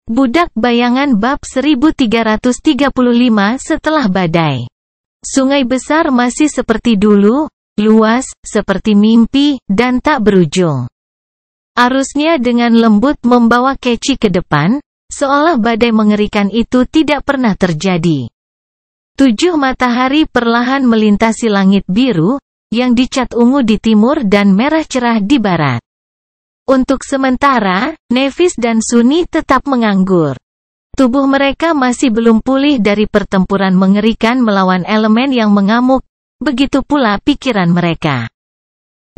Budak Bayangan bab 1335 setelah badai. Sungai besar masih seperti dulu, luas, seperti mimpi, dan tak berujung. Arusnya dengan lembut membawa Keci ke depan, seolah badai mengerikan itu tidak pernah terjadi. 7 matahari perlahan melintasi langit biru, yang dicat ungu di timur dan merah cerah di barat. Untuk sementara, Nevis dan Sunni tetap menganggur. Tubuh mereka masih belum pulih dari pertempuran mengerikan melawan elemen yang mengamuk, begitu pula pikiran mereka.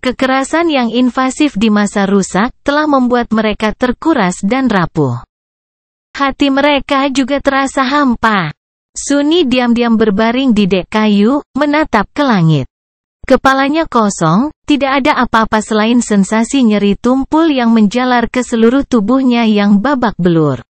Kekerasan yang invasif di masa rusak telah membuat mereka terkuras dan rapuh. Hati mereka juga terasa hampa. Sunni diam-diam berbaring di dek kayu, menatap ke langit. Kepalanya kosong, tidak ada apa-apa selain sensasi nyeri tumpul yang menjalar ke seluruh tubuhnya yang babak belur.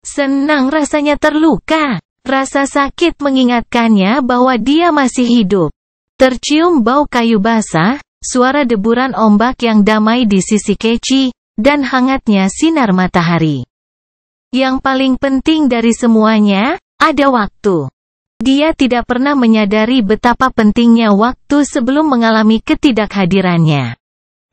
Senang rasanya terluka. Rasa sakit mengingatkannya bahwa dia masih hidup. Tercium bau kayu basah, suara deburan ombak yang damai di sisi Keci, dan hangatnya sinar matahari. Yang paling penting dari semuanya, ada waktu. Dia tidak pernah menyadari betapa pentingnya waktu sebelum mengalami ketidakhadirannya.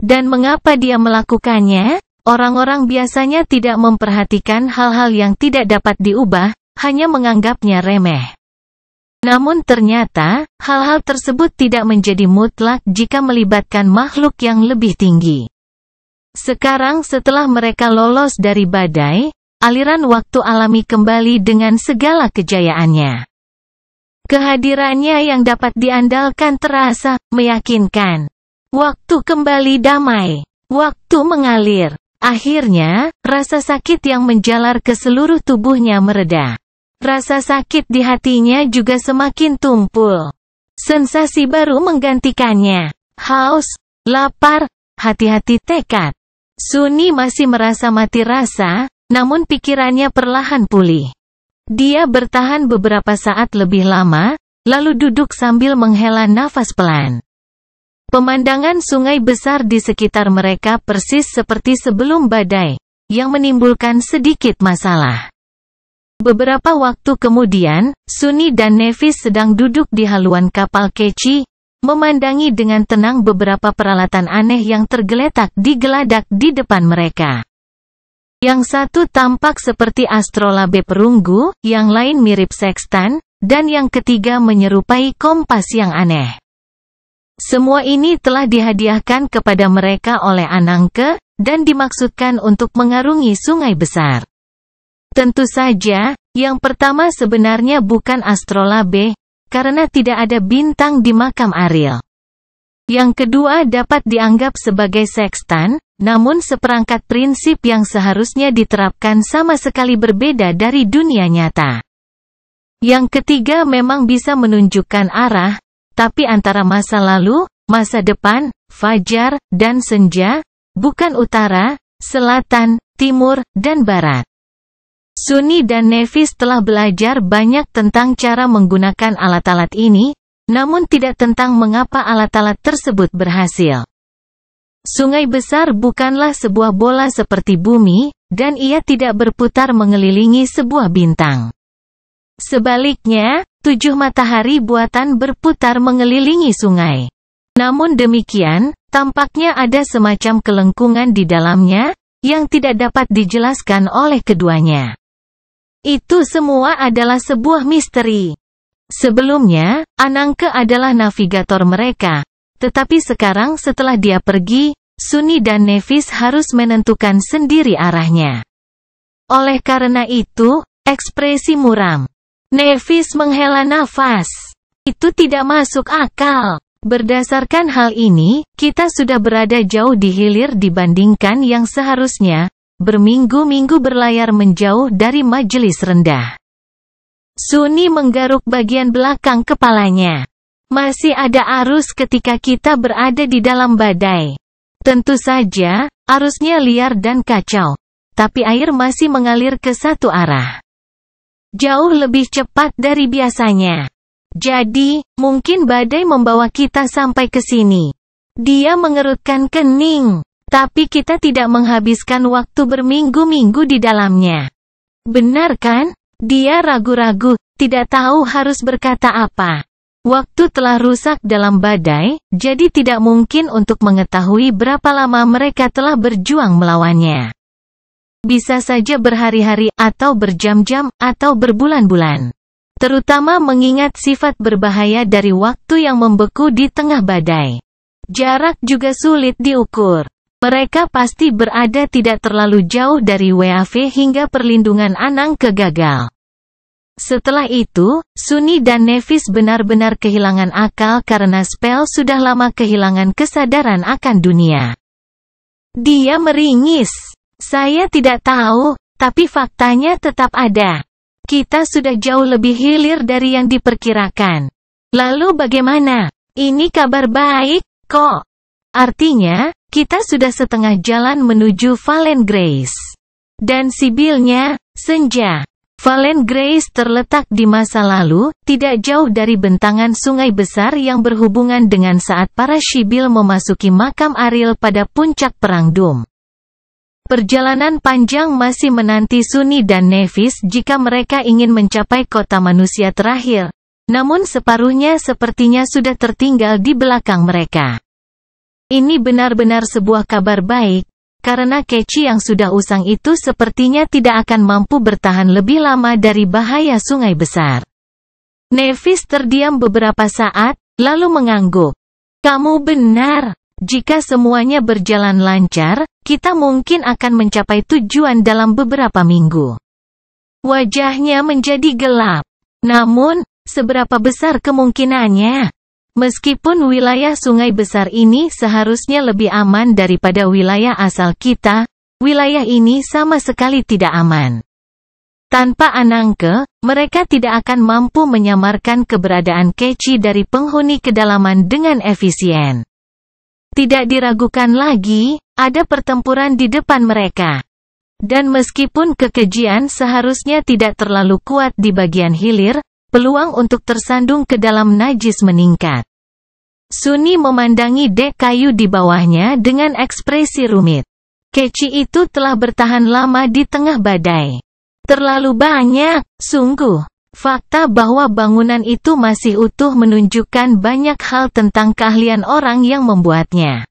Dan mengapa dia melakukannya? Orang-orang biasanya tidak memperhatikan hal-hal yang tidak dapat diubah, hanya menganggapnya remeh. Namun ternyata, hal-hal tersebut tidak menjadi mutlak jika melibatkan makhluk yang lebih tinggi. Sekarang setelah mereka lolos dari badai, aliran waktu alami kembali dengan segala kejayaannya. Kehadirannya yang dapat diandalkan terasa meyakinkan. Waktu kembali damai. Waktu mengalir. Akhirnya, rasa sakit yang menjalar ke seluruh tubuhnya mereda. Rasa sakit di hatinya juga semakin tumpul. Sensasi baru menggantikannya. Haus, lapar, hati-hati tekad. Sunni masih merasa mati rasa, namun pikirannya perlahan pulih. Dia bertahan beberapa saat lebih lama, lalu duduk sambil menghela nafas pelan. Pemandangan sungai besar di sekitar mereka persis seperti sebelum badai, yang menimbulkan sedikit masalah. Beberapa waktu kemudian, Sunni dan Nevis sedang duduk di haluan kapal Keci, memandangi dengan tenang beberapa peralatan aneh yang tergeletak di geladak di depan mereka. Yang satu tampak seperti astrolabe perunggu, yang lain mirip sekstan, dan yang ketiga menyerupai kompas yang aneh. Semua ini telah dihadiahkan kepada mereka oleh Anangke, dan dimaksudkan untuk mengarungi sungai besar. Tentu saja, yang pertama sebenarnya bukan astrolabe, karena tidak ada bintang di makam Ariel. Yang kedua dapat dianggap sebagai sekstan, namun seperangkat prinsip yang seharusnya diterapkan sama sekali berbeda dari dunia nyata. Yang ketiga memang bisa menunjukkan arah, tapi antara masa lalu, masa depan, fajar, dan senja, bukan utara, selatan, timur, dan barat. Sunni dan Nevis telah belajar banyak tentang cara menggunakan alat-alat ini, namun tidak tentang mengapa alat-alat tersebut berhasil. Sungai besar bukanlah sebuah bola seperti bumi, dan ia tidak berputar mengelilingi sebuah bintang. Sebaliknya, 7 matahari buatan berputar mengelilingi sungai. Namun demikian, tampaknya ada semacam kelengkungan di dalamnya, yang tidak dapat dijelaskan oleh keduanya. Itu semua adalah sebuah misteri. Sebelumnya, Anangke adalah navigator mereka. Tetapi sekarang setelah dia pergi, Sunni dan Nevis harus menentukan sendiri arahnya. Oleh karena itu, ekspresi muram. Nevis menghela nafas. Itu tidak masuk akal. Berdasarkan hal ini, kita sudah berada jauh di hilir dibandingkan yang seharusnya, berminggu-minggu berlayar menjauh dari majelis rendah. Sunni menggaruk bagian belakang kepalanya. Masih ada arus ketika kita berada di dalam badai. Tentu saja, arusnya liar dan kacau. Tapi air masih mengalir ke satu arah. Jauh lebih cepat dari biasanya. Jadi, mungkin badai membawa kita sampai ke sini. Dia mengerutkan kening. Tapi kita tidak menghabiskan waktu berminggu-minggu di dalamnya. Benar kan? Dia ragu-ragu, tidak tahu harus berkata apa. Waktu telah rusak dalam badai, jadi tidak mungkin untuk mengetahui berapa lama mereka telah berjuang melawannya. Bisa saja berhari-hari, atau berjam-jam, atau berbulan-bulan. Terutama mengingat sifat berbahaya dari waktu yang membeku di tengah badai. Jarak juga sulit diukur. Mereka pasti berada tidak terlalu jauh dari WAV hingga perlindungan Anang kegagal. Setelah itu, Sunny dan Nevis benar-benar kehilangan akal karena Spell sudah lama kehilangan kesadaran akan dunia. Dia meringis. Saya tidak tahu, tapi faktanya tetap ada. Kita sudah jauh lebih hilir dari yang diperkirakan. Lalu bagaimana? Ini kabar baik, kok. Artinya, kita sudah setengah jalan menuju Valen Grace. Dan sibilnya, senja. Valen Grace terletak di masa lalu, tidak jauh dari bentangan sungai besar yang berhubungan dengan saat para Sibyl memasuki makam Ariel pada puncak Perang Doom. Perjalanan panjang masih menanti Sunny dan Nevis jika mereka ingin mencapai kota manusia terakhir. Namun separuhnya sepertinya sudah tertinggal di belakang mereka. Ini benar-benar sebuah kabar baik. Karena Keci yang sudah usang itu sepertinya tidak akan mampu bertahan lebih lama dari bahaya sungai besar. Nevis terdiam beberapa saat, lalu mengangguk. Kamu benar. Jika semuanya berjalan lancar, kita mungkin akan mencapai tujuan dalam beberapa minggu. Wajahnya menjadi gelap. Namun, seberapa besar kemungkinannya? Meskipun wilayah sungai besar ini seharusnya lebih aman daripada wilayah asal kita, wilayah ini sama sekali tidak aman. Tanpa Anangke, mereka tidak akan mampu menyamarkan keberadaan Keci dari penghuni kedalaman dengan efisien. Tidak diragukan lagi, ada pertempuran di depan mereka. Dan meskipun kekejian seharusnya tidak terlalu kuat di bagian hilir, peluang untuk tersandung ke dalam najis meningkat. Sunny memandangi dek kayu di bawahnya dengan ekspresi rumit. Keci itu telah bertahan lama di tengah badai. Terlalu banyak, sungguh. Fakta bahwa bangunan itu masih utuh menunjukkan banyak hal tentang keahlian orang yang membuatnya.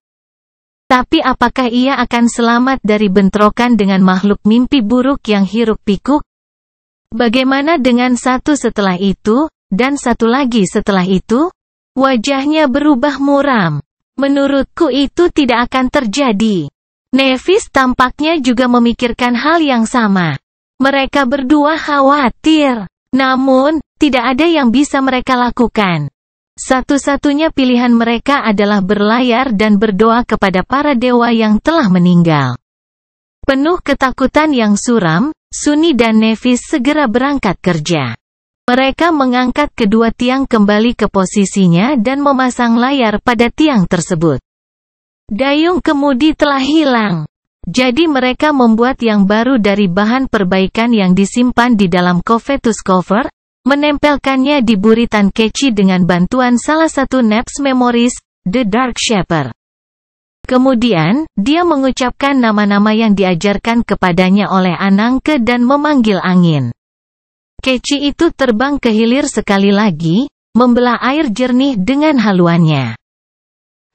Tapi apakah ia akan selamat dari bentrokan dengan makhluk mimpi buruk yang hiruk-pikuk? Bagaimana dengan satu setelah itu, dan satu lagi setelah itu? Wajahnya berubah muram. Menurutku itu tidak akan terjadi. Nevis tampaknya juga memikirkan hal yang sama. Mereka berdua khawatir. Namun, tidak ada yang bisa mereka lakukan. Satu-satunya pilihan mereka adalah berlayar dan berdoa kepada para dewa yang telah meninggal. Penuh ketakutan yang suram, Sunny dan Nevis segera berangkat kerja. Mereka mengangkat kedua tiang kembali ke posisinya dan memasang layar pada tiang tersebut. Dayung kemudi telah hilang. Jadi mereka membuat yang baru dari bahan perbaikan yang disimpan di dalam covetus cover, menempelkannya di buritan Keci dengan bantuan salah satu Naps Memories, The Dark Shaper. Kemudian, dia mengucapkan nama-nama yang diajarkan kepadanya oleh Anangke dan memanggil angin. Keci itu terbang ke hilir sekali lagi, membelah air jernih dengan haluannya.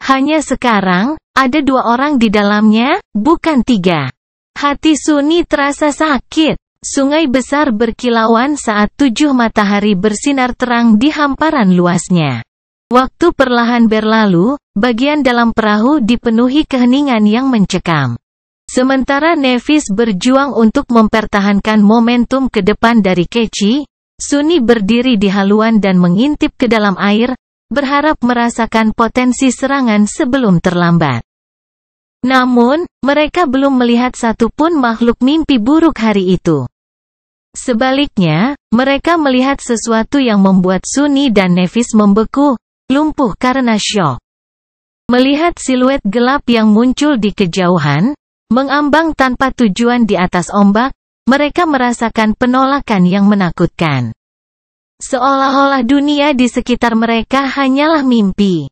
Hanya sekarang, ada 2 orang di dalamnya, bukan 3. Hati Sunny terasa sakit. Sungai besar berkilauan saat 7 matahari bersinar terang di hamparan luasnya. Waktu perlahan berlalu, bagian dalam perahu dipenuhi keheningan yang mencekam. Sementara Nevis berjuang untuk mempertahankan momentum ke depan dari Keci, Sunny berdiri di haluan dan mengintip ke dalam air, berharap merasakan potensi serangan sebelum terlambat. Namun, mereka belum melihat satupun makhluk mimpi buruk hari itu. Sebaliknya, mereka melihat sesuatu yang membuat Sunny dan Nevis membeku, lumpuh karena syok. Melihat siluet gelap yang muncul di kejauhan, mengambang tanpa tujuan di atas ombak, mereka merasakan penolakan yang menakutkan. Seolah-olah dunia di sekitar mereka hanyalah mimpi.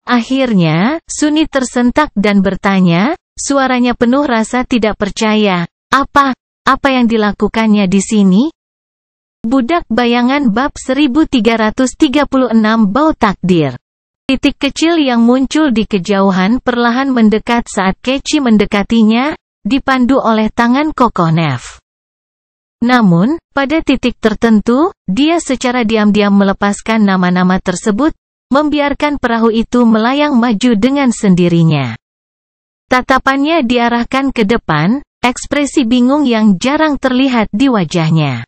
Akhirnya, Sunny tersentak dan bertanya, suaranya penuh rasa tidak percaya, "Apa apa yang dilakukannya di sini? Budak Bayangan bab 1336 Bau Takdir. Titik kecil yang muncul di kejauhan perlahan mendekat saat Keci mendekatinya, dipandu oleh tangan kokoh Nef. Namun, pada titik tertentu, dia secara diam-diam melepaskan nama-nama tersebut, membiarkan perahu itu melayang maju dengan sendirinya. Tatapannya diarahkan ke depan, ekspresi bingung yang jarang terlihat di wajahnya.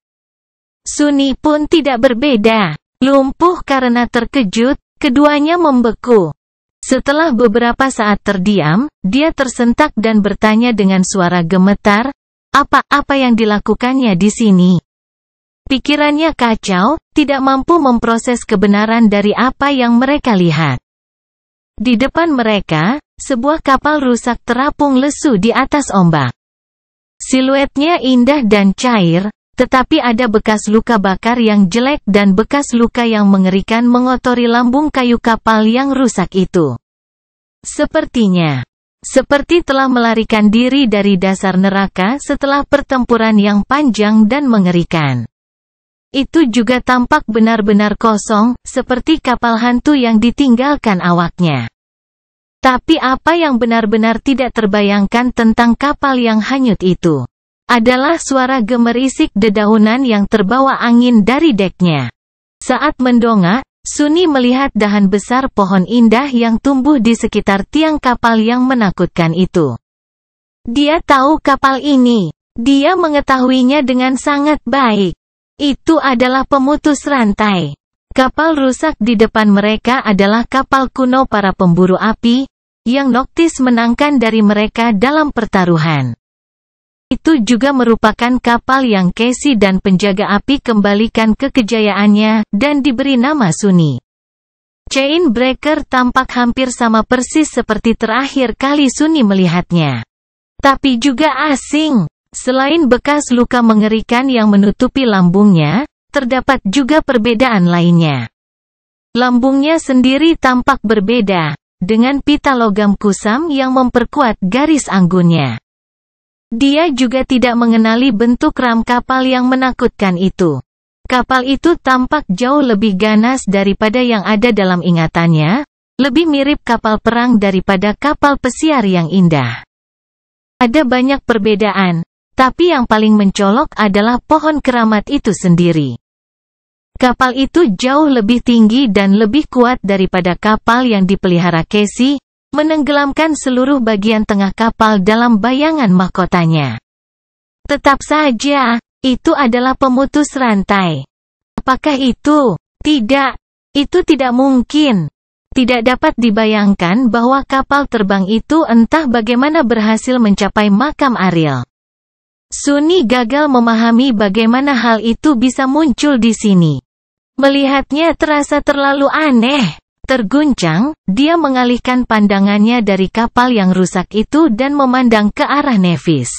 Suni pun tidak berbeda. Lumpuh karena terkejut, keduanya membeku. Setelah beberapa saat terdiam, dia tersentak dan bertanya dengan suara gemetar, apa yang dilakukannya di sini? Pikirannya kacau, tidak mampu memproses kebenaran dari apa yang mereka lihat. Di depan mereka, sebuah kapal rusak terapung lesu di atas ombak. Siluetnya indah dan cair, tetapi ada bekas luka bakar yang jelek dan bekas luka yang mengerikan mengotori lambung kayu kapal yang rusak itu. Seperti telah melarikan diri dari dasar neraka setelah pertempuran yang panjang dan mengerikan. Itu juga tampak benar-benar kosong, seperti kapal hantu yang ditinggalkan awaknya. Tapi apa yang benar-benar tidak terbayangkan tentang kapal yang hanyut itu adalah suara gemerisik dedaunan yang terbawa angin dari deknya. Saat mendongak, Suni melihat dahan besar pohon indah yang tumbuh di sekitar tiang kapal yang menakutkan itu. Dia tahu kapal ini. Dia mengetahuinya dengan sangat baik. Itu adalah pemutus rantai. Kapal rusak di depan mereka adalah kapal kuno para pemburu api, yang Noctis menangkan dari mereka dalam pertaruhan. Itu juga merupakan kapal yang Keci dan penjaga api kembalikan ke kejayaannya, dan diberi nama Suni. Chainbreaker tampak hampir sama persis seperti terakhir kali Suni melihatnya. Tapi juga asing. Selain bekas luka mengerikan yang menutupi lambungnya, terdapat juga perbedaan lainnya. Lambungnya sendiri tampak berbeda, dengan pita logam kusam yang memperkuat garis anggunnya. Dia juga tidak mengenali bentuk ram kapal yang menakutkan itu. Kapal itu tampak jauh lebih ganas daripada yang ada dalam ingatannya, lebih mirip kapal perang daripada kapal pesiar yang indah. Ada banyak perbedaan, tapi yang paling mencolok adalah pohon keramat itu sendiri. Kapal itu jauh lebih tinggi dan lebih kuat daripada kapal yang dipelihara Keci, menenggelamkan seluruh bagian tengah kapal dalam bayangan mahkotanya. Tetap saja, itu adalah pemutus rantai. Apakah itu? Tidak. Itu tidak mungkin. Tidak dapat dibayangkan bahwa kapal terbang itu entah bagaimana berhasil mencapai makam Ariel. Suni gagal memahami bagaimana hal itu bisa muncul di sini. Melihatnya terasa terlalu aneh. Terguncang, dia mengalihkan pandangannya dari kapal yang rusak itu dan memandang ke arah Nevis.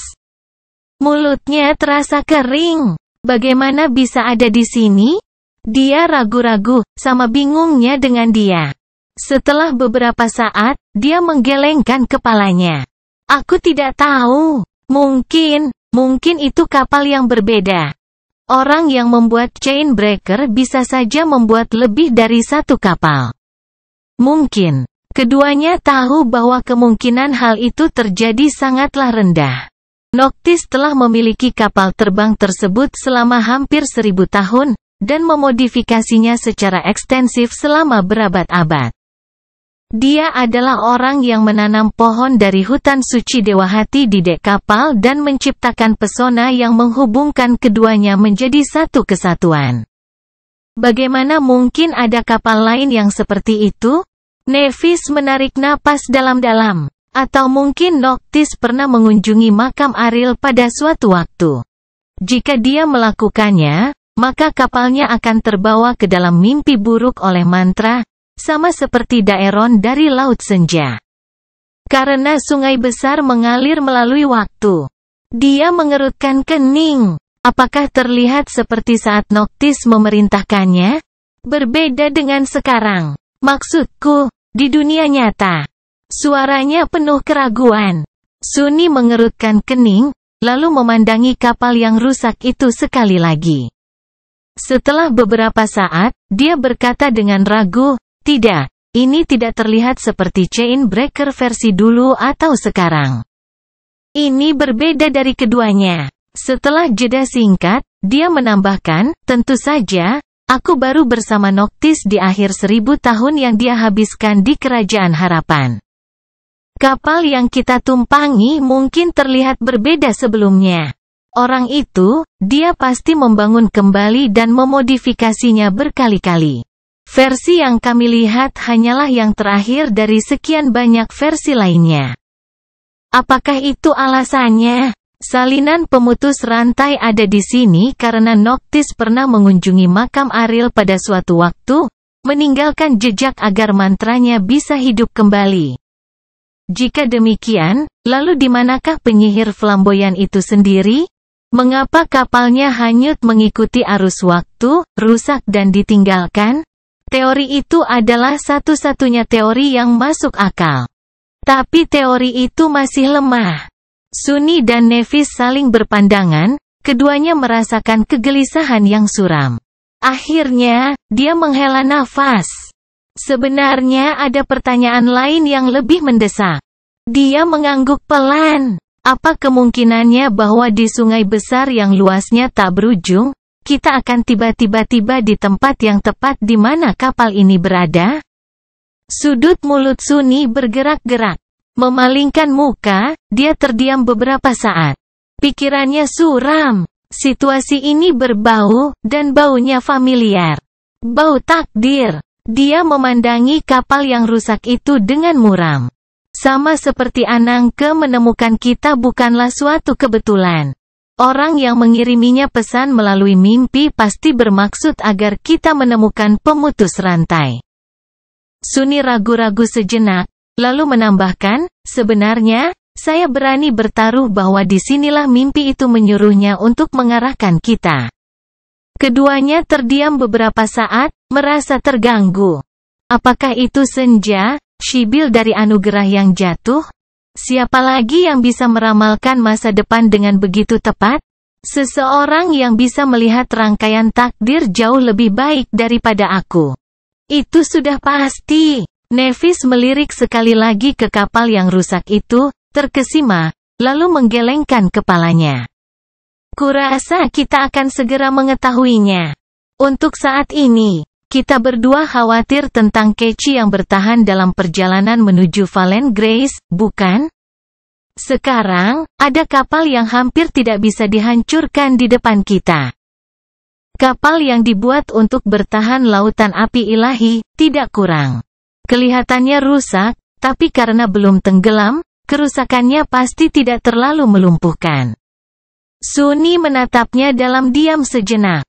Mulutnya terasa kering. Bagaimana bisa ada di sini? Dia ragu-ragu, sama bingungnya dengan dia. Setelah beberapa saat, dia menggelengkan kepalanya. Aku tidak tahu. Mungkin itu kapal yang berbeda. Orang yang membuat Chainbreaker bisa saja membuat lebih dari satu kapal. Mungkin, keduanya tahu bahwa kemungkinan hal itu terjadi sangatlah rendah. Noctis telah memiliki kapal terbang tersebut selama hampir 1000 tahun, dan memodifikasinya secara ekstensif selama berabad-abad. Dia adalah orang yang menanam pohon dari hutan suci Dewa Hati di dek kapal dan menciptakan pesona yang menghubungkan keduanya menjadi satu kesatuan. Bagaimana mungkin ada kapal lain yang seperti itu? Nevis menarik napas dalam-dalam. Atau mungkin Noctis pernah mengunjungi makam Ariel pada suatu waktu. Jika dia melakukannya, maka kapalnya akan terbawa ke dalam mimpi buruk oleh mantra, sama seperti Daeron dari Laut Senja. Karena sungai besar mengalir melalui waktu. Dia mengerutkan kening. Apakah terlihat seperti saat Noctis memerintahkannya? Berbeda dengan sekarang. Maksudku, di dunia nyata. Suaranya penuh keraguan. Suni mengerutkan kening, lalu memandangi kapal yang rusak itu sekali lagi. Setelah beberapa saat, dia berkata dengan ragu, "Tidak, ini tidak terlihat seperti Chain Breaker versi dulu atau sekarang. Ini berbeda dari keduanya." Setelah jeda singkat, dia menambahkan, "Tentu saja, aku baru bersama Noctis di akhir 1000 tahun yang dia habiskan di Kerajaan Harapan. Kapal yang kita tumpangi mungkin terlihat berbeda sebelumnya. Orang itu, dia pasti membangun kembali dan memodifikasinya berkali-kali. Versi yang kami lihat hanyalah yang terakhir dari sekian banyak versi lainnya." Apakah itu alasannya? Salinan pemutus rantai ada di sini karena Noctis pernah mengunjungi makam Ariel pada suatu waktu, meninggalkan jejak agar mantranya bisa hidup kembali. Jika demikian, lalu di manakah penyihir flamboyan itu sendiri? Mengapa kapalnya hanyut mengikuti arus waktu, rusak dan ditinggalkan? Teori itu adalah satu-satunya teori yang masuk akal. Tapi teori itu masih lemah. Sunny dan Nevis saling berpandangan, keduanya merasakan kegelisahan yang suram. Akhirnya, dia menghela nafas. Sebenarnya ada pertanyaan lain yang lebih mendesak. Dia mengangguk pelan. Apa kemungkinannya bahwa di sungai besar yang luasnya tak berujung, kita akan tiba-tiba tiba di tempat yang tepat di mana kapal ini berada? Sudut mulut Sunny bergerak-gerak. Memalingkan muka, dia terdiam beberapa saat. Pikirannya suram. Situasi ini berbau, dan baunya familiar. Bau takdir. Dia memandangi kapal yang rusak itu dengan muram. Sama seperti Anangke menemukan kita bukanlah suatu kebetulan. Orang yang mengiriminya pesan melalui mimpi pasti bermaksud agar kita menemukan pemutus rantai. Sunny ragu-ragu sejenak, lalu menambahkan, "Sebenarnya, saya berani bertaruh bahwa disinilah mimpi itu menyuruhnya untuk mengarahkan kita." Keduanya terdiam beberapa saat, merasa terganggu. Apakah itu senja, sibil dari anugerah yang jatuh? Siapa lagi yang bisa meramalkan masa depan dengan begitu tepat? Seseorang yang bisa melihat rangkaian takdir jauh lebih baik daripada aku. Itu sudah pasti. Nevis melirik sekali lagi ke kapal yang rusak itu, terkesima, lalu menggelengkan kepalanya. Kurasa kita akan segera mengetahuinya. Untuk saat ini, kita berdua khawatir tentang Keci yang bertahan dalam perjalanan menuju Valen Grace, bukan? Sekarang, ada kapal yang hampir tidak bisa dihancurkan di depan kita. Kapal yang dibuat untuk bertahan lautan api ilahi, tidak kurang. Kelihatannya rusak, tapi karena belum tenggelam, kerusakannya pasti tidak terlalu melumpuhkan. Sunny menatapnya dalam diam sejenak.